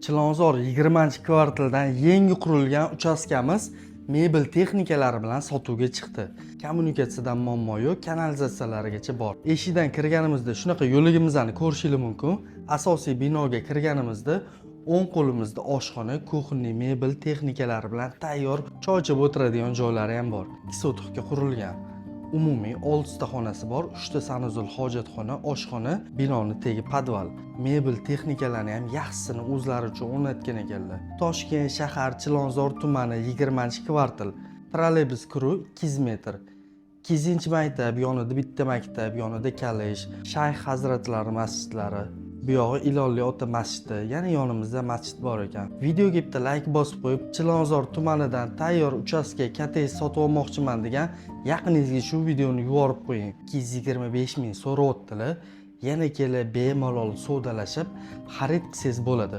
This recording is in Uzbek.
Chilonzor 20-kvartaldan yangi qurilgan uchastkamiz mebel texnikalari bilan sotuvga chiqdi. Kommunikatsiyadan muammo yo'q, kanalizatsiyalarigacha bor. Eshikdan kirganimizda shunaqa yo'ligimizni ko'rishingiz mumkin. Asosiy binoga kirganimizda o'ng qo'limizda oshxona, kuxonniy mebel texnikalari bilan tayyor choy ichib o'tiradigan joylari ham bor. 2 sotixga qurilgan. Umumiy 6 ta xonasi bor, 3 ta sanuzul hojatxona, oshxona, binoni tegi podval. Mebel texnikalarni ham yaxshisini o'zlari uchun o'rnatgan ekanlar. Toshkent shahar Chilonzor tumani 20-kvartal. Trolleybus kuru 200 metr. 2-maktab yonida bitta maktab, yonida kollej, Shayx hazratlari masjidlari. Bu yog'i Ilonli ota masjidi, yana yonimizda masjid bor ekan. Videoga bitta like bosib qo'yib, Chilonzor tumanidan tayyor uchastka katangiz sotib olmoqchiman degan yaqiningizga shu videoni yuborib qo'ying. 225 ming so'rayaptilar. Yana kelib bemalol savdalashib, xarid qilsangiz bo'ladi.